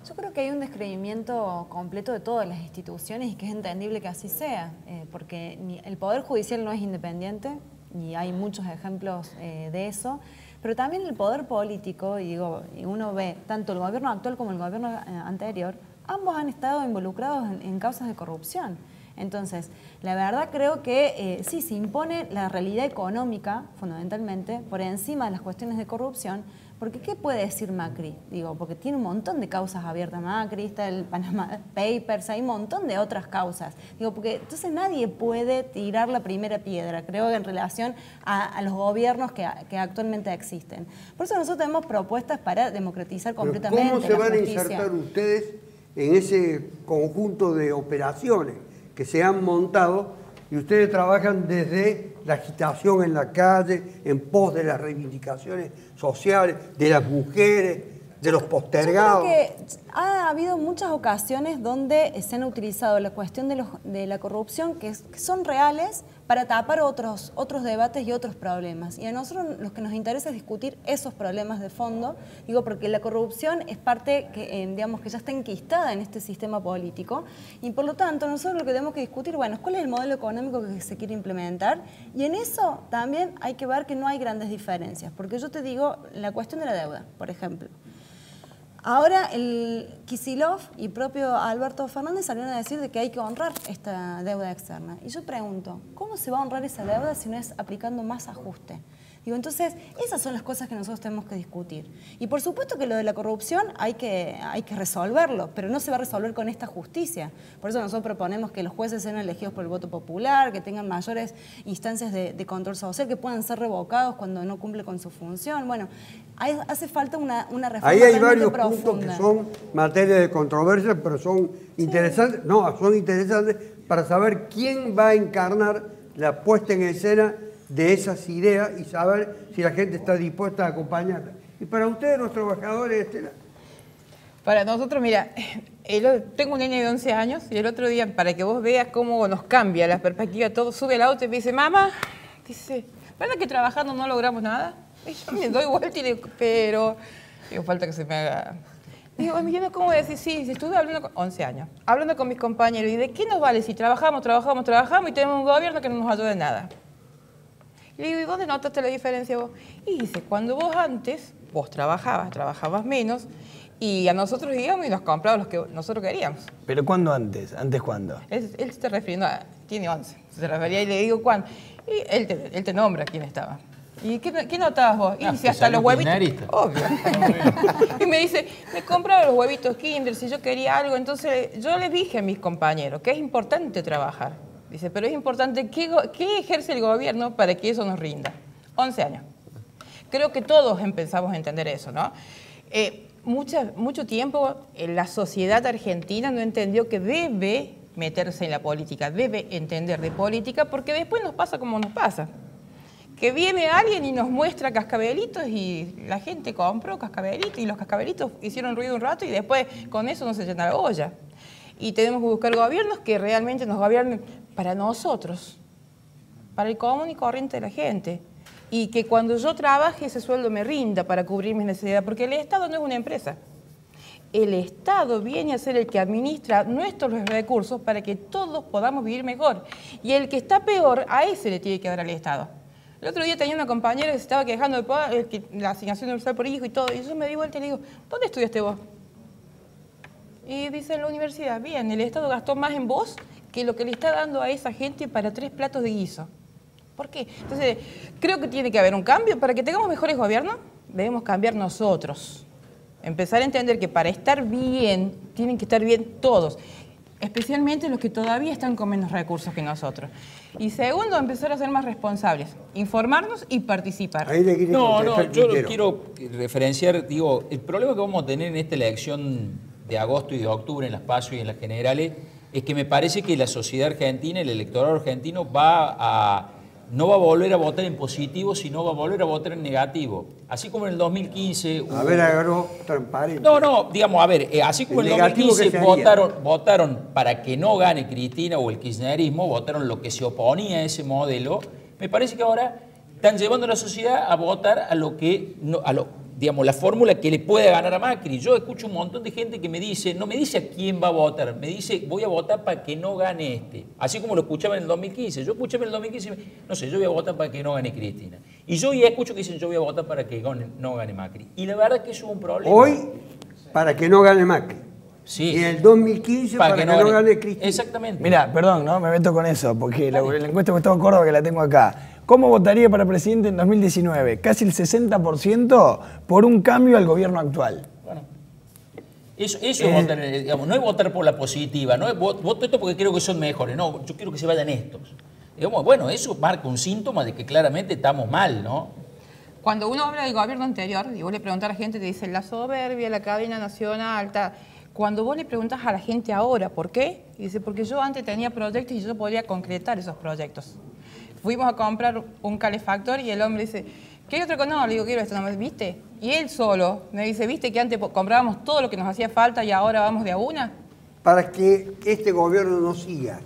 Yo creo que hay un descreimiento completo de todas las instituciones y que es entendible que así sea, porque el Poder Judicial no es independiente y hay muchos ejemplos de eso, pero también el Poder Político, y digo, uno ve tanto el gobierno actual como el gobierno anterior, ambos han estado involucrados en causas de corrupción. Entonces, la verdad creo que sí, se impone la realidad económica, fundamentalmente, por encima de las cuestiones de corrupción, porque ¿qué puede decir Macri? Digo, porque tiene un montón de causas abiertas Macri, está el Panama Papers, hay un montón de otras causas. Digo, porque entonces nadie puede tirar la primera piedra, creo, en relación a los gobiernos que actualmente existen. Por eso nosotros tenemos propuestas para democratizar completamente la justicia. ¿Cómo se van a insertar ustedes en ese conjunto de operaciones que se han montado y ustedes trabajan desde la agitación en la calle, en pos de las reivindicaciones sociales, de las mujeres, de los postergados? Yo creo que ha habido muchas ocasiones donde se han utilizado la cuestión de la corrupción, que son reales, para tapar otros debates y otros problemas. Y a nosotros lo que nos interesa es discutir esos problemas de fondo, digo, porque la corrupción es parte que, digamos, que ya está enquistada en este sistema político, y por lo tanto nosotros lo que tenemos que discutir, bueno, es cuál es el modelo económico que se quiere implementar, y en eso también hay que ver que no hay grandes diferencias, porque yo te digo, la cuestión de la deuda, por ejemplo. Ahora el Kicillof y propio Alberto Fernández salieron a decir de que hay que honrar esta deuda externa. Y yo pregunto, ¿cómo se va a honrar esa deuda si no es aplicando más ajuste? Digo, entonces, esas son las cosas que nosotros tenemos que discutir. Y por supuesto que lo de la corrupción hay que resolverlo, pero no se va a resolver con esta justicia. Por eso nosotros proponemos que los jueces sean elegidos por el voto popular, que tengan mayores instancias de control social, que puedan ser revocados cuando no cumple con su función. Bueno, hace falta una reforma ahí hay varios profunda. puntos que son materia de controversia, pero son interesantes, sí. No, son interesantes para saber quién va a encarnar la puesta en escena de esas ideas y saber si la gente está dispuesta a acompañarla. Y para ustedes, los trabajadores, Estela. Para nosotros, mira, tengo un niño de 11 años y el otro día, para que vos veas cómo nos cambia la perspectiva, todo sube al auto y me dice, mamá, dice, ¿verdad que trabajando no logramos nada? Y yo me doy vuelta y digo, pero, digo, falta que se me haga. Digo, ¿cómo voy a decir? Sí, estuve hablando con 11 años, hablando con mis compañeros, y ¿de qué nos vale si trabajamos y tenemos un gobierno que no nos ayuda en nada? Y le digo, ¿y dónde notaste la diferencia vos? Y dice, cuando vos trabajabas menos, y a nosotros íbamos y nos comprabas los que nosotros queríamos. ¿Pero cuándo antes? ¿Antes cuándo? Él se está refiriendo a, tiene 11, se refería y le digo, ¿cuándo? Y él te nombra quién estaba. ¿Y qué notabas vos? Y dice, que hasta salió los huevitos. kirchnerista. Obvio. Y me dice, me compraba los huevitos Kinder si yo quería algo. Entonces yo les dije a mis compañeros que es importante trabajar. Dice, pero es importante qué ejerce el gobierno para que eso nos rinda. 11 años. Creo que todos empezamos a entender eso, ¿no? Mucho tiempo la sociedad argentina no entendió que debe meterse en la política, debe entender de política, porque después nos pasa como nos pasa. Que viene alguien y nos muestra cascabelitos y la gente compró cascabelitos y los cascabelitos hicieron ruido un rato y después con eso no se llena la olla. Y tenemos que buscar gobiernos que realmente nos gobiernen para nosotros, para el común y corriente de la gente. Y que cuando yo trabaje ese sueldo me rinda para cubrir mis necesidades, porque el Estado no es una empresa. El Estado viene a ser el que administra nuestros recursos para que todos podamos vivir mejor. Y el que está peor, a ese le tiene que dar al Estado. El otro día tenía una compañera que se estaba quejando de la asignación universal por hijo y todo, y yo me di vuelta y le digo, ¿dónde estudiaste vos? Y dice, en la universidad. Bien, el Estado gastó más en vos que lo que le está dando a esa gente para 3 platos de guiso. ¿Por qué? Entonces, creo que tiene que haber un cambio. Para que tengamos mejores gobiernos, debemos cambiar nosotros. Empezar a entender que para estar bien, tienen que estar bien todos. Especialmente los que todavía están con menos recursos que nosotros. Y segundo, empezar a ser más responsables, informarnos y participar. Ahí le quiere contestar yo Quintero. quiero referenciar, digo, el problema que vamos a tener en esta elección de agosto y de octubre, en las PASO y en las generales, es que me parece que la sociedad argentina, el electorado argentino, no va a volver a votar en positivo, sino va a volver a votar en negativo. Así como en el 2015... A ver, agarró transparente. No, digamos, a ver, así como en el negativo 2015 que se haría. votaron para que no gane Cristina o el kirchnerismo, votaron lo que se oponía a ese modelo, me parece que ahora están llevando a la sociedad a votar a lo que... digamos, la fórmula que le puede ganar a Macri. Yo escucho un montón de gente que me dice, no me dice a quién va a votar, me dice, voy a votar para que no gane este. Así como lo escuchaba en el 2015. Yo escuchaba en el 2015, no sé, yo voy a votar para que no gane Cristina. Y yo ya escucho que dicen, yo voy a votar para que no gane Macri. Y la verdad es que eso es un problema. Hoy, para que no gane Macri. Sí. Y en el 2015, para que no gane Cristina. Exactamente. Mira, perdón, ¿no? Me meto con eso, porque la encuesta que estaba en Córdoba, que la tengo acá. ¿Cómo votaría para presidente en 2019? Casi el 60% por un cambio al gobierno actual. Bueno, eso es votar, digamos, no es votar por la positiva, no es voto esto porque creo que son mejores, no, yo quiero que se vayan estos. Digamos, bueno, eso marca un síntoma de que claramente estamos mal, ¿no? Cuando uno habla del gobierno anterior, y vos le preguntás a la gente, te dicen la soberbia, la cadena nacional, tal. Cuando vos le preguntás a la gente ahora, ¿por qué? Y dice, porque yo antes tenía proyectos y yo podía concretar esos proyectos. Fuimos a comprar un calefactor y el hombre dice, ¿qué hay otra cosa? No, le digo, quiero esto, no, ¿viste? Y él solo me dice, ¿viste que antes comprábamos todo lo que nos hacía falta y ahora vamos de a una? Para que este gobierno no siga,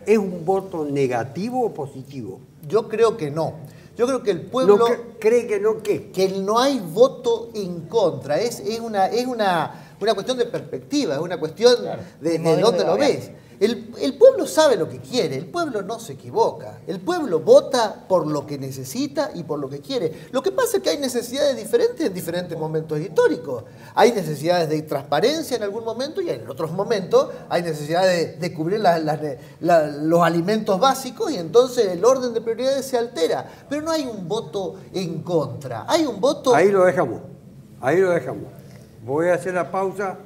¿es un voto negativo o positivo? Yo creo que no. Yo creo que el pueblo... ¿Cree que no qué? Que no hay voto en contra. Es una cuestión de perspectiva, es una cuestión de dónde lo ves. El pueblo sabe lo que quiere, el pueblo no se equivoca. El pueblo vota por lo que necesita y por lo que quiere. Lo que pasa es que hay necesidades diferentes en diferentes momentos históricos. Hay necesidades de transparencia en algún momento y en otros momentos hay necesidades de cubrir los alimentos básicos y entonces el orden de prioridades se altera. Pero no hay un voto en contra, hay un voto... Ahí lo dejamos, ahí lo dejamos. Voy a hacer la pausa,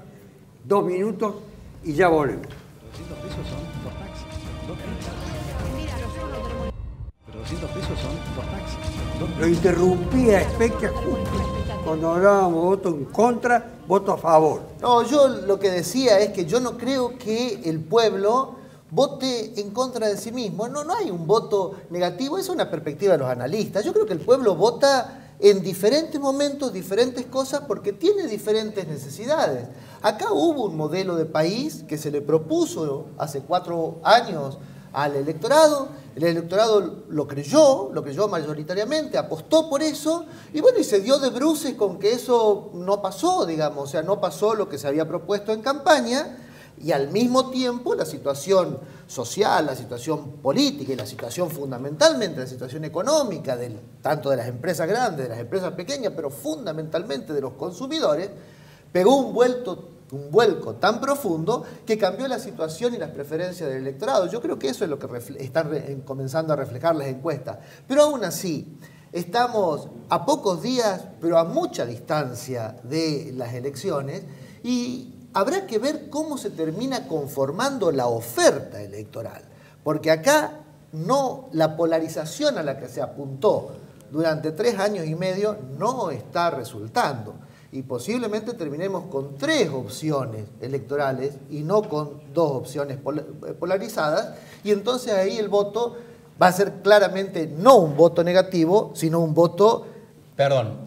2 minutos y ya volvemos. 200 pesos son 2 taxis. 2 taxis. Pero 200 pesos son 2 taxis. Lo interrumpí a Especia justo cuando hablábamos de voto en contra, voto a favor. No, yo lo que decía es que yo no creo que el pueblo vote en contra de sí mismo. No hay un voto negativo, es una perspectiva de los analistas. Yo creo que el pueblo vota en diferentes momentos, diferentes cosas, porque tiene diferentes necesidades. Acá hubo un modelo de país que se le propuso hace 4 años al electorado. El electorado lo creyó mayoritariamente, apostó por eso, y bueno, y se dio de bruces con que eso no pasó, digamos, o sea, no pasó lo que se había propuesto en campaña, y al mismo tiempo la situación social, la situación política y la situación fundamentalmente, la situación económica, tanto de las empresas grandes, de las empresas pequeñas, pero fundamentalmente de los consumidores, pegó un vuelco tan profundo que cambió la situación y las preferencias del electorado. Yo creo que eso es lo que están comenzando a reflejar las encuestas. Pero aún así, Estamos a pocos días, pero a mucha distancia de las elecciones, y habrá que ver cómo se termina conformando la oferta electoral. Porque acá no, la polarización a la que se apuntó durante 3 años y medio no está resultando. Y posiblemente terminemos con 3 opciones electorales y no con 2 opciones polarizadas. Y entonces ahí el voto va a ser claramente no un voto negativo, sino un voto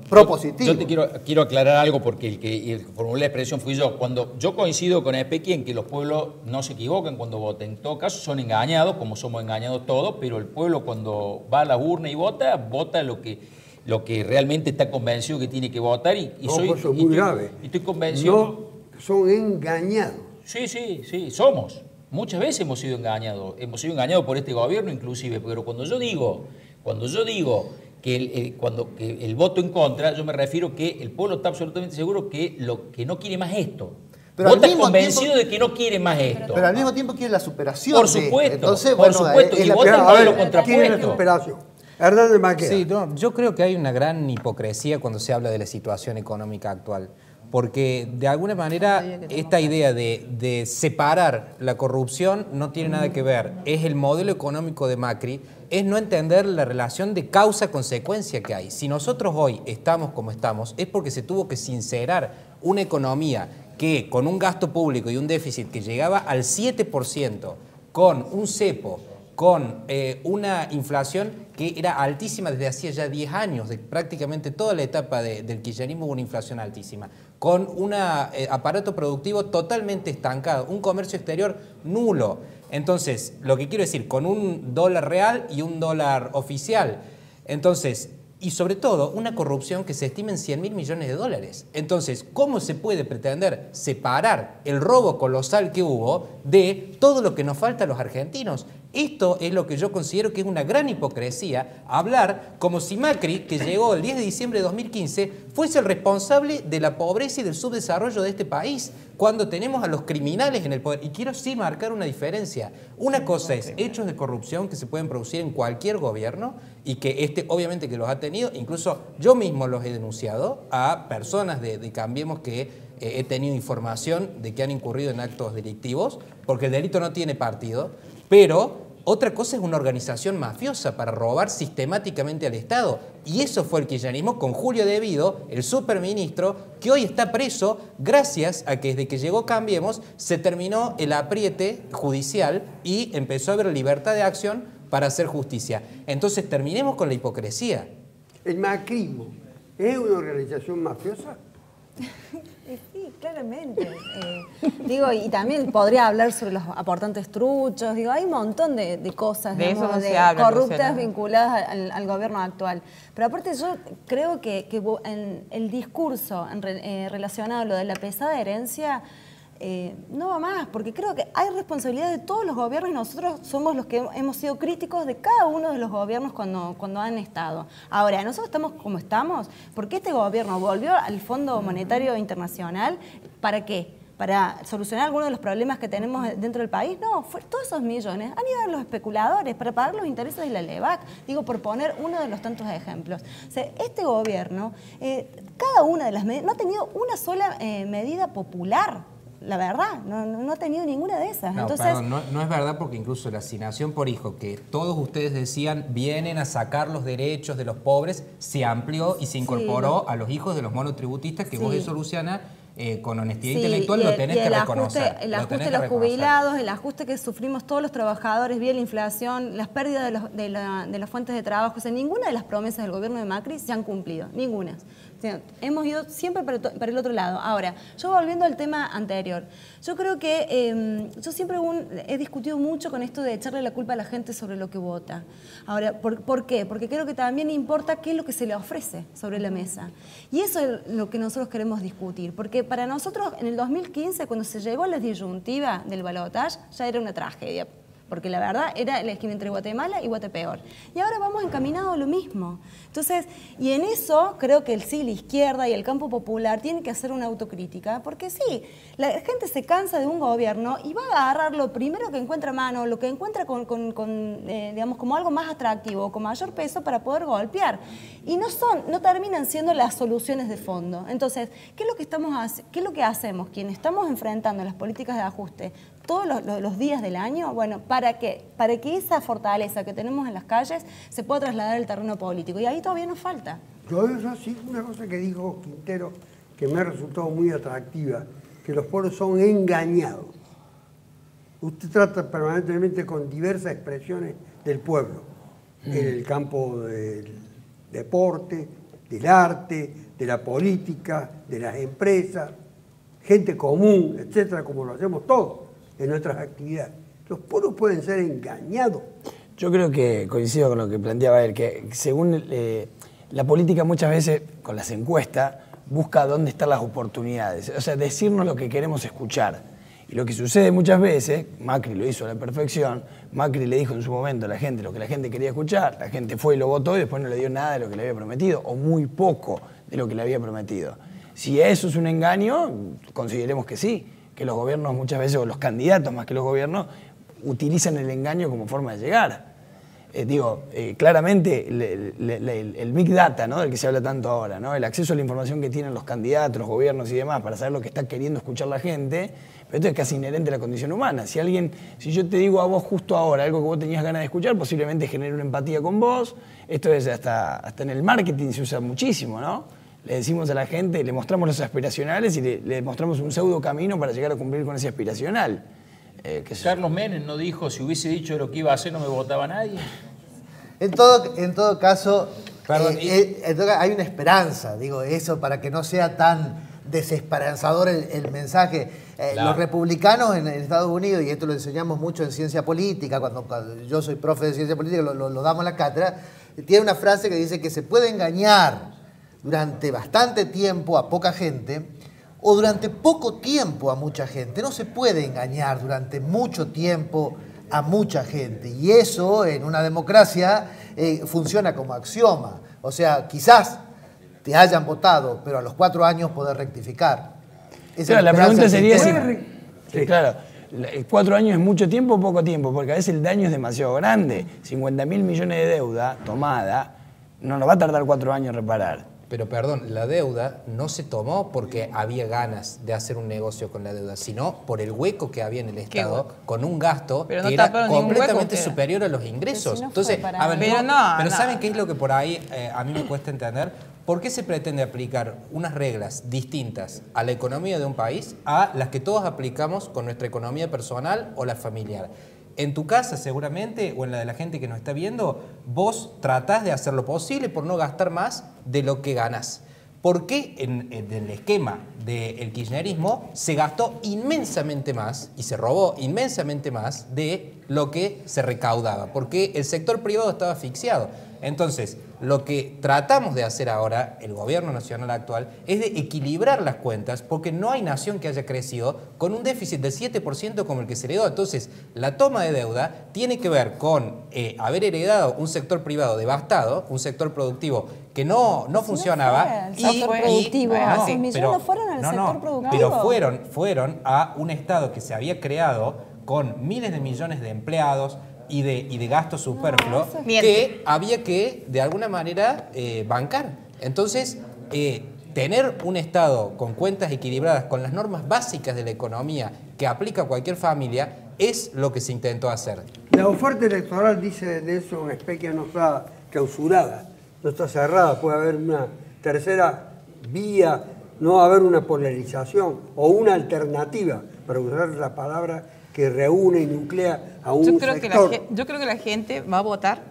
propositivo. Yo te quiero aclarar algo, porque el que formuló la expresión fui yo. Cuando yo coincido con Espequi en que los pueblos no se equivocan cuando votan, en todo caso son engañados, como somos engañados todos, pero el pueblo cuando va a la urna y vota lo que realmente está convencido que tiene que votar, y eso es muy grave. Y estoy convencido. No son engañados. Sí, somos. Muchas veces hemos sido engañados por este gobierno inclusive, pero cuando yo digo que el voto en contra, yo me refiero que el pueblo está absolutamente seguro que lo que no quiere más esto. Pero vota convencido de que no quiere más esto. Pero al mismo tiempo quiere la superación. Por supuesto, entonces, por supuesto, y vota en modelo contrapuesto. ¿Quién es la superación? Hernández Maqueda. Sí, yo creo que hay una gran hipocresía cuando se habla de la situación económica actual. Porque de alguna manera esta idea de separar la corrupción no tiene nada que ver. Es el modelo económico de Macri, es no entender la relación de causa-consecuencia que hay. Si nosotros hoy estamos como estamos, es porque se tuvo que sincerar una economía que con un gasto público y un déficit que llegaba al 7%, con un cepo, con una inflación que era altísima desde hacía ya 10 años, de prácticamente toda la etapa del kirchnerismo hubo una inflación altísima, con un aparato productivo totalmente estancado, un comercio exterior nulo. Entonces, lo que quiero decir, con un dólar real y un dólar oficial. Entonces, y sobre todo, una corrupción que se estima en 100.000 millones de dólares. Entonces, ¿cómo se puede pretender separar el robo colosal que hubo de todo lo que nos falta a los argentinos? Esto es lo que yo considero que es una gran hipocresía, hablar como si Macri, que llegó el 10 de diciembre de 2015, fuese el responsable de la pobreza y del subdesarrollo de este país, cuando tenemos a los criminales en el poder. Y quiero sí marcar una diferencia. Una cosa es hechos de corrupción que se pueden producir en cualquier gobierno y que obviamente que los ha tenido, incluso yo mismo los he denunciado a personas de Cambiemos que he tenido información de que han incurrido en actos delictivos, porque el delito no tiene partido, pero otra cosa es una organización mafiosa para robar sistemáticamente al Estado. Y eso fue el kirchnerismo con Julio De Vido, el superministro, que hoy está preso gracias a que desde que llegó Cambiemos se terminó el apriete judicial y empezó a haber libertad de acción para hacer justicia. Entonces terminemos con la hipocresía. ¿El macrismo es una organización mafiosa? Sí, claramente. Digo, y también podría hablar sobre los aportantes truchos. Digo, hay un montón de cosas de digamos, eso no se habla, corruptas Luciana, vinculadas al gobierno actual. Pero aparte yo creo que en el discurso relacionado a lo de la pesada herencia no va más, porque creo que hay responsabilidad de todos los gobiernos y nosotros somos los que hemos sido críticos de cada uno de los gobiernos cuando han estado. Ahora, nosotros estamos como estamos porque este gobierno volvió al Fondo Monetario Internacional. ¿Para qué? ¿Para solucionar algunos de los problemas que tenemos dentro del país? No, todos esos millones han ido a los especuladores para pagar los intereses de la LEVAC, digo, por poner uno de los tantos ejemplos. O sea, este gobierno, cada una de las medidas, no ha tenido una sola medida popular. La verdad, no ha tenido ninguna de esas. No, entonces, perdón, no es verdad, porque incluso la asignación por hijo, que todos ustedes decían vienen a sacar los derechos de los pobres, se amplió y se incorporó a los hijos de los monotributistas, que vos eso, Luciana, con honestidad intelectual lo tenés que reconocer. El ajuste de los jubilados, el ajuste que sufrimos todos los trabajadores vía la inflación, las pérdidas de las fuentes de trabajo. O sea, ninguna de las promesas del gobierno de Macri se han cumplido, ninguna. O sea, hemos ido siempre para el otro lado. Ahora, yo volviendo al tema anterior, yo creo que yo siempre he discutido mucho con esto de echarle la culpa a la gente sobre lo que vota. Ahora, ¿por qué? Porque creo que también importa qué es lo que se le ofrece sobre la mesa. Y eso es lo que nosotros queremos discutir, porque para nosotros en el 2015, cuando se llegó a la disyuntiva del balotaje, ya era una tragedia. porque la verdad era la esquina entre Guatemala y Guatepeor. Y ahora vamos encaminados a lo mismo. Entonces, y en eso creo que sí, la izquierda y el campo popular tienen que hacer una autocrítica, porque sí, la gente se cansa de un gobierno y va a agarrar lo primero que encuentra a mano, lo que encuentra digamos, como algo más atractivo, con mayor peso para poder golpear. Y no terminan siendo las soluciones de fondo. Entonces, ¿qué es lo que hacemos quienes estamos enfrentando las políticas de ajuste todos los días del año? Bueno, ¿para qué? Para que esa fortaleza que tenemos en las calles se pueda trasladar al terreno político. Y ahí todavía nos falta. Yo sí, una cosa que dijo Quintero que me ha resultado muy atractiva, que los pueblos son engañados. Usted trata permanentemente con diversas expresiones del pueblo, en el campo del deporte, del arte, de la política, de las empresas, gente común, etcétera, como lo hacemos todos en nuestras actividades. Los pueblos pueden ser engañados. Yo creo que coincido con lo que planteaba él, que según la política muchas veces, con las encuestas, busca dónde están las oportunidades, o sea, decirnos lo que queremos escuchar. Y lo que sucede muchas veces, Macri lo hizo a la perfección, Macri le dijo en su momento a la gente lo que la gente quería escuchar, la gente fue y lo votó y después no le dio nada de lo que le había prometido, o muy poco de lo que le había prometido. Si eso es un engaño, consideremos que sí, que los gobiernos muchas veces, o los candidatos más que los gobiernos, utilizan el engaño como forma de llegar. Claramente el Big Data, ¿no?, del que se habla tanto ahora, ¿no?, el acceso a la información que tienen los candidatos, los gobiernos y demás para saber lo que está queriendo escuchar la gente, pero esto es casi inherente a la condición humana. Si yo te digo a vos justo ahora algo que vos tenías ganas de escuchar, posiblemente genere una empatía con vos. Esto es hasta en el marketing se usa muchísimo, ¿no? Le decimos a la gente, le mostramos los aspiracionales y le mostramos un pseudo camino para llegar a cumplir con ese aspiracional. Carlos Menem no dijo, si hubiese dicho lo que iba a hacer no me votaba nadie. En todo caso, hay una esperanza, digo, eso para que no sea tan desesperanzador el mensaje. Claro. Los republicanos en Estados Unidos, y esto lo enseñamos mucho en ciencia política, cuando yo soy profe de ciencia política, lo damos en la cátedra, tiene una frase que dice que se puede engañar durante bastante tiempo a poca gente, o durante poco tiempo a mucha gente. No se puede engañar durante mucho tiempo a mucha gente. Y eso en una democracia funciona como axioma. O sea, quizás te hayan votado, pero a los 4 años poder rectificar. Claro, la pregunta sería si, claro, 4 años es mucho tiempo o poco tiempo, porque a veces el daño es demasiado grande. 50.000 millones de deuda tomada no nos va a tardar 4 años en reparar. Pero perdón, la deuda no se tomó porque había ganas de hacer un negocio con la deuda, sino por el hueco que había en el Estado, con un gasto que era completamente superior a los ingresos. Entonces, pero ¿saben qué es lo que por ahí a mí me cuesta entender? ¿Por qué se pretende aplicar unas reglas distintas a la economía de un país a las que todos aplicamos con nuestra economía personal o la familiar? En tu casa seguramente, o en la de la gente que nos está viendo, vos tratás de hacer lo posible por no gastar más de lo que ganás. ¿Por qué en el esquema del kirchnerismo se gastó inmensamente más y se robó inmensamente más de lo que se recaudaba? Porque el sector privado estaba asfixiado. Entonces, lo que tratamos de hacer ahora, el gobierno nacional actual, es de equilibrar las cuentas, porque no hay nación que haya crecido con un déficit del 7% como el que se heredó. Entonces, la toma de deuda tiene que ver con haber heredado un sector privado devastado, un sector productivo que no funcionaba. Pero fueron a un Estado que se había creado con miles de millones de empleados y de gasto superfluo que había que, de alguna manera, bancar. Entonces, tener un Estado con cuentas equilibradas, con las normas básicas de la economía que aplica cualquier familia, es lo que se intentó hacer. La oferta electoral, dice Nelson Espequia, no está clausurada, no está cerrada, puede haber una tercera vía, no va a haber una polarización o una alternativa, para usar la palabra que reúne y nuclea a un sector. Yo creo que la gente va a votar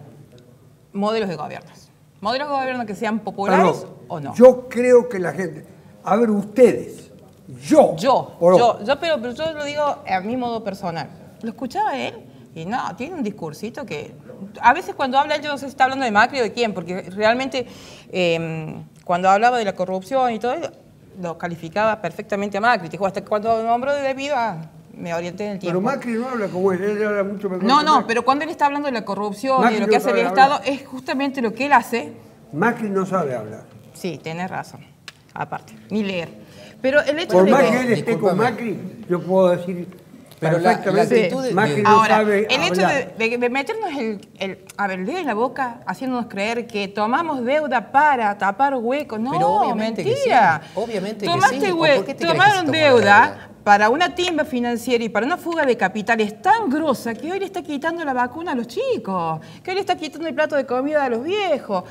modelos de gobiernos. Modelos de gobierno que sean populares o no. Yo creo que la gente... A ver, ustedes, pero yo lo digo a mi modo personal. Lo escuchaba él y no, tiene un discursito que... A veces cuando habla él, yo no sé si está hablando de Macri o de quién, porque realmente cuando hablaba de la corrupción y todo eso, lo calificaba perfectamente a Macri. Dijo, hasta cuando nombró debido a... me orienté en el Pero tiempo. Macri no habla como él habla mucho mejor. No, que no, Macri. pero cuando él está hablando de la corrupción Macri y de lo no que hace el sabe Estado, hablar. es justamente lo que él hace. Macri no sabe hablar. Sí, tenés razón, aparte, ni leer. Pero el hecho Por de más que... que él esté con Macri, yo puedo decir Pero perfectamente, actitud de- Macri no Ahora, sabe el hecho hablar. de meternos el dedo en la boca haciéndonos creer que tomamos deuda para tapar huecos, no, Pero obviamente que mentira. sí, obviamente que Tomaste sí. ¿O hue- por qué te crees que tomaron se tomó la deuda para una timba financiera y para una fuga de capitales tan grosa que hoy le está quitando la vacuna a los chicos, que hoy le está quitando el plato de comida a los viejos.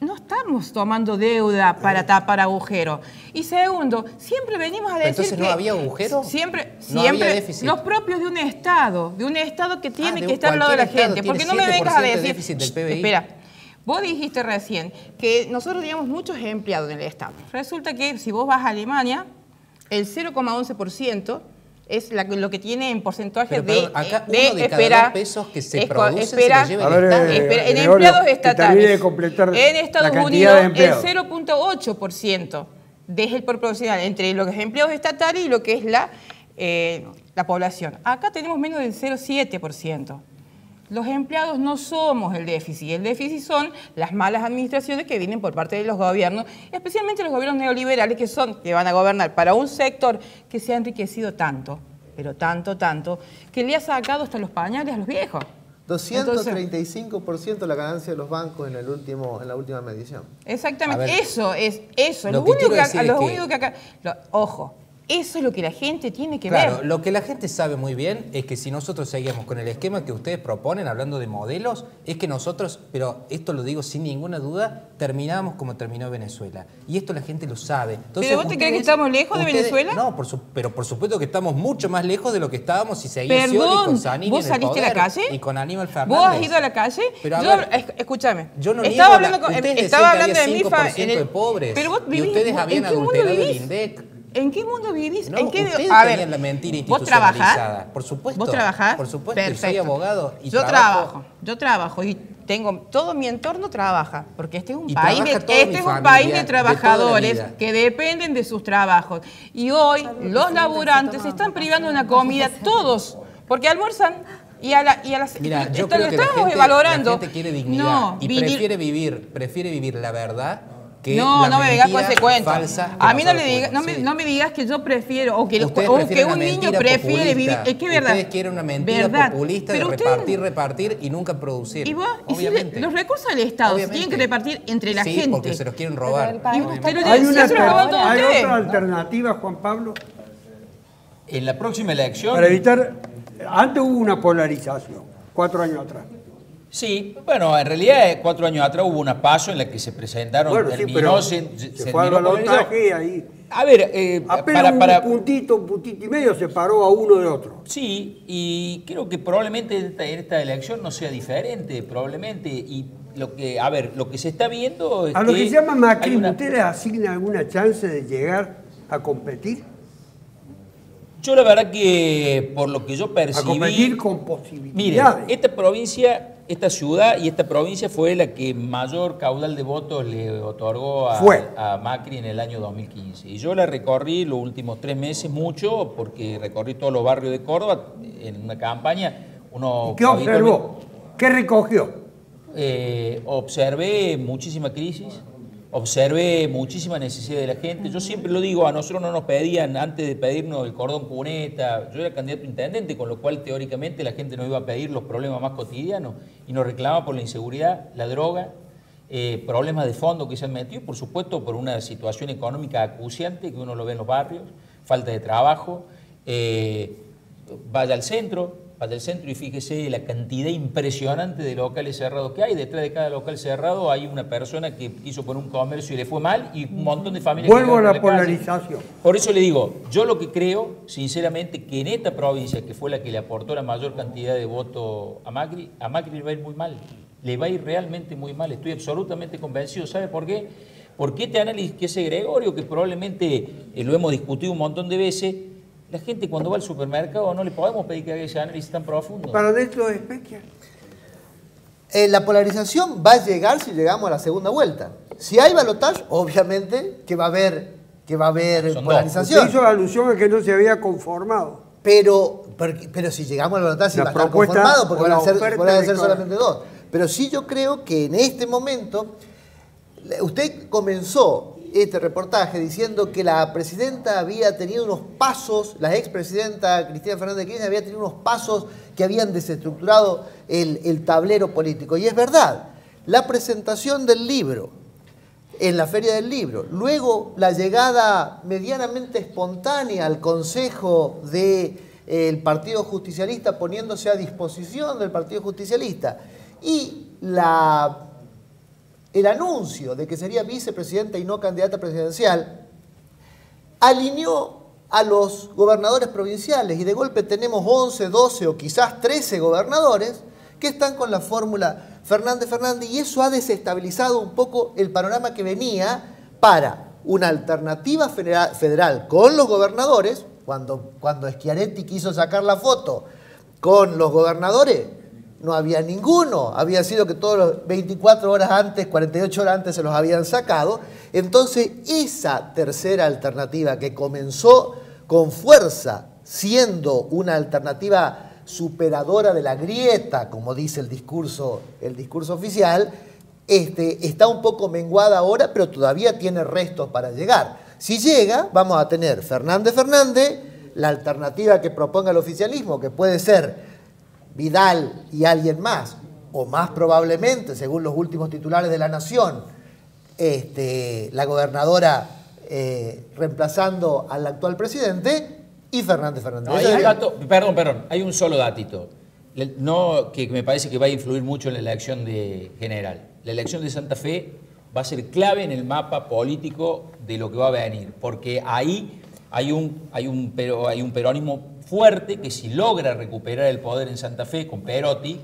No estamos tomando deuda para tapar agujeros. Y segundo, siempre venimos a Pero decir entonces que... no había agujero. Siempre, No había siempre déficit. los propios de un Estado que tiene de que estar al lado de la cualquier estado gente. tiene Porque no me vengas a 7% de decir... déficit del PBI. Espera, vos dijiste recién que nosotros teníamos muchos empleados en el Estado. Resulta que si vos vas a Alemania, el 0,11% es lo que tiene en porcentaje Pero, perdón, acá uno de cada 2 pesos que se produce se lo lleva el A ver, Estado. Espera, en Gregorio, empleados que estatales. termine de completar En la Estados cantidad Unidos, de el empleados. 0,8% es el proporcional entre los empleados estatales y lo que es la población. Acá tenemos menos del 0,7%. Los empleados no somos el déficit son las malas administraciones que vienen por parte de los gobiernos, especialmente los gobiernos neoliberales que van a gobernar para un sector que se ha enriquecido tanto, pero tanto, que le ha sacado hasta los pañales a los viejos. 235% la ganancia de los bancos en la última medición. Exactamente, A ver, eso. lo que quiero decir es que- único que acá... Ojo, eso es lo que la gente tiene que Claro, ver. lo que la gente sabe muy bien es que si nosotros seguimos con el esquema que ustedes proponen, hablando de modelos, es que nosotros, pero esto lo digo sin ninguna duda, terminamos como terminó Venezuela. Y esto la gente lo sabe. Entonces, ¿Pero vos te crees que estamos lejos de Venezuela? No, pero por supuesto que estamos mucho más lejos de lo que estábamos si seguía Scioli Perdón, con Zanini ¿vos en el saliste a la poder calle? y con Aníbal Fernández. ¿Vos has ido a la calle? Pero a Yo, ver, escúchame. Yo no estaba niego hablando, ustedes decían estaba que hablando había de MIFA 5% de pobres. Pero vos y vivís, ustedes habían ¿en qué mundo adulterado el vivís? INDEC. ¿En qué mundo vivís? No, ¿En qué, ustedes a ver, tenían la mentira ¿vos trabajás? institucionalizada. Por supuesto. ¿Vos trabajás? Por supuesto, Perfecto. soy abogado y yo trabajo y tengo todo mi entorno trabaja, porque este es un Y país trabaja toda mi un familia país de de toda la trabajadores vida. que dependen de sus trabajos. Y hoy los laburantes se están privando de una comida todos, porque almuerzan y a las Mira, yo esto creo lo que la estamos gente, valorando. la gente quiere dignidad No, y prefiere vivir la verdad que no la me vengas con mentira ese cuento. falsa que A mí no, nosotros le digas, tuvimos. no me digas que yo prefiero, o que, Ustedes o que prefieren un la niño mentira prefiere vivir. populista. Es que es verdad. Ustedes quieren una mentira Verdad. populista Pero de ustedes- repartir y nunca producir. ¿Y vos? ¿Y si Obviamente. los recursos del Estado se Obviamente. tienen que repartir entre la Sí, gente? porque se los quieren robar. Y pero Hay, si se los roban todos hay ustedes. otra alternativa, Juan Pablo, En la próxima elección... para evitar... Antes hubo una polarización, 4 años atrás. Sí, bueno, en realidad 4 años atrás hubo una paso en la que se presentaron, Bueno, sí, terminó, pero se fue al terminó polarizado. balotaje y ahí... A ver, Apenas un puntito y medio separó a uno de otro. Sí, y creo que probablemente esta elección no sea diferente, probablemente. Y lo que se está viendo es A lo que se llama hay Macri, una- ¿usted le asigna alguna chance de llegar a competir? Yo la verdad que por lo que yo percibí... A competir con Mire, posibilidades. esta provincia, esta ciudad y esta provincia fue la que mayor caudal de votos le otorgó a Macri en el año 2015. Y yo la recorrí los últimos 3 meses mucho, porque recorrí todos los barrios de Córdoba en una campaña. ¿Y qué observó? ¿Qué recogió? Observé muchísima crisis, observé muchísima necesidad de la gente. Yo siempre lo digo, a nosotros no nos pedían, antes de pedirnos el cordón cuneta, yo era candidato a intendente, con lo cual teóricamente la gente nos iba a pedir los problemas más cotidianos y nos reclamaba por la inseguridad, la droga, problemas de fondo que se han metido y por supuesto por una situación económica acuciante que uno lo ve en los barrios, falta de trabajo. Vaya al centro y fíjese la cantidad impresionante de locales cerrados que hay. Detrás de cada local cerrado hay una persona que quiso poner un comercio y le fue mal y un montón de familias... Vuelvo a que la quedaron en calle. polarización. Por eso le digo, yo lo que creo, sinceramente, que en esta provincia, que fue la que le aportó la mayor cantidad de votos a Macri le va a ir muy mal. Le va a ir realmente muy mal. Estoy absolutamente convencido. ¿Sabe por qué? Porque este análisis que hace Gregorio, que probablemente lo hemos discutido un montón de veces, la gente cuando va al supermercado no le podemos pedir que haga ese análisis tan profundo. Para esto es Pesquia. La polarización va a llegar si llegamos a la segunda vuelta. Si hay balotaje, obviamente que va a haber Son polarización. Usted hizo alusión a que no se había conformado. Pero si llegamos al balotaje va a estar conformado porque van a ser solamente 2. Pero sí yo creo que en este momento, usted comenzó este reportaje diciendo que la presidenta había tenido unos pasos, la expresidenta Cristina Fernández de Kirchner había tenido unos pasos que habían desestructurado el tablero político. Y es verdad, la presentación del libro en la Feria del Libro, luego la llegada medianamente espontánea al Consejo del Partido Justicialista poniéndose a disposición del Partido Justicialista y el anuncio de que sería vicepresidenta y no candidata presidencial, alineó a los gobernadores provinciales y de golpe tenemos 11, 12 o quizás 13 gobernadores que están con la fórmula Fernández y eso ha desestabilizado un poco el panorama que venía para una alternativa federal con los gobernadores. Cuando Schiaretti quiso sacar la foto con los gobernadores, no había ninguno. Había sido que todos los 24 horas antes, 48 horas antes se los habían sacado. Entonces, esa tercera alternativa que comenzó con fuerza, siendo una alternativa superadora de la grieta, como dice el discurso oficial, está un poco menguada ahora, pero todavía tiene restos para llegar. Si llega, vamos a tener Fernández, la alternativa que proponga el oficialismo, que puede ser Vidal y alguien más, o más probablemente, según los últimos titulares de La Nación, la gobernadora reemplazando al actual presidente, y Fernández. No, perdón, hay un solo datito, que me parece que va a influir mucho en la elección general. La elección de Santa Fe va a ser clave en el mapa político de lo que va a venir, porque ahí hay un peronismo fuerte que si logra recuperar el poder en Santa Fe con Perotti,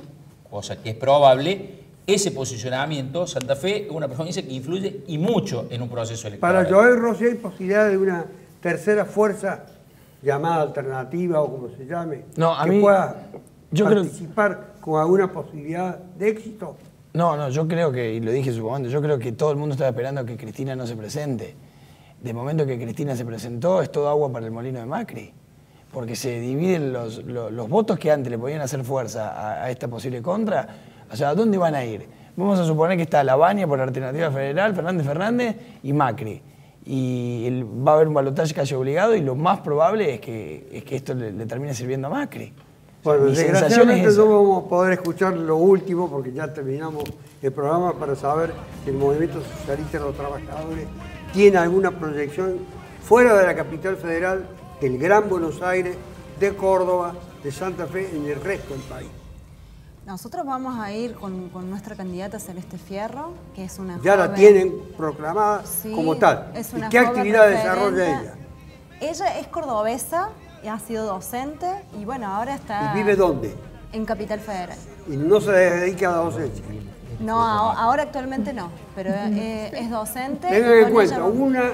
cosa que es probable, ese posicionamiento, Santa Fe es una provincia que influye y mucho en un proceso electoral. Para Joel Rossi hay posibilidad de una tercera fuerza llamada alternativa o como se llame, pueda participar con alguna posibilidad de éxito. No, yo creo que, y lo dije en su momento, yo creo que todo el mundo estaba esperando que Cristina no se presente. De momento que Cristina se presentó, es todo agua para el molino de Macri. Porque se dividen los votos que antes le podían hacer fuerza a esta posible contra. O sea, ¿a dónde van a ir? Vamos a suponer que está Lavagna por la alternativa federal, Fernández y Macri. Y va a haber un balotaje casi obligado y lo más probable es que esto le termine sirviendo a Macri. Bueno, desgraciadamente no vamos a poder escuchar lo último porque ya terminamos el programa para saber si el Movimiento Socialista de los Trabajadores tiene alguna proyección fuera de la capital federal, el Gran Buenos Aires, de Córdoba, de Santa Fe, en el resto del país. Nosotros vamos a ir con nuestra candidata Celeste Fierro, que es una ya joven, la tienen proclamada como tal. Es una ¿Y qué actividad desarrolla ella? Ella es cordobesa, ha sido docente y bueno, ahora está... ¿Y vive dónde? En Capital Federal. ¿Y no se dedica a la docencia? No, ahora actualmente no, pero es docente. Tengan en cuenta, una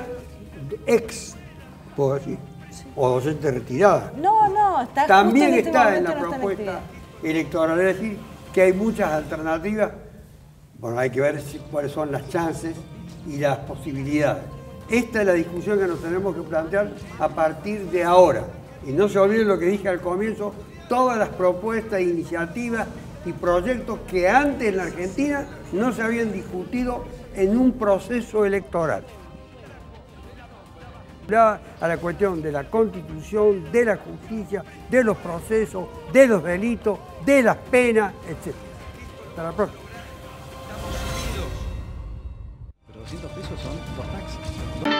ex, puedo decir, o docente retirada. No, está también está en la propuesta electoral, es decir, que hay muchas alternativas. Bueno, hay que ver cuáles son las chances y las posibilidades. Esta es la discusión que nos tenemos que plantear a partir de ahora. Y no se olviden lo que dije al comienzo, todas las propuestas, iniciativas y proyectos que antes en la Argentina no se habían discutido en un proceso electoral. A la cuestión de la Constitución, de la justicia, de los procesos, de los delitos, de las penas, etc. Hasta la próxima. Pero 200 pesos son 2 taxis.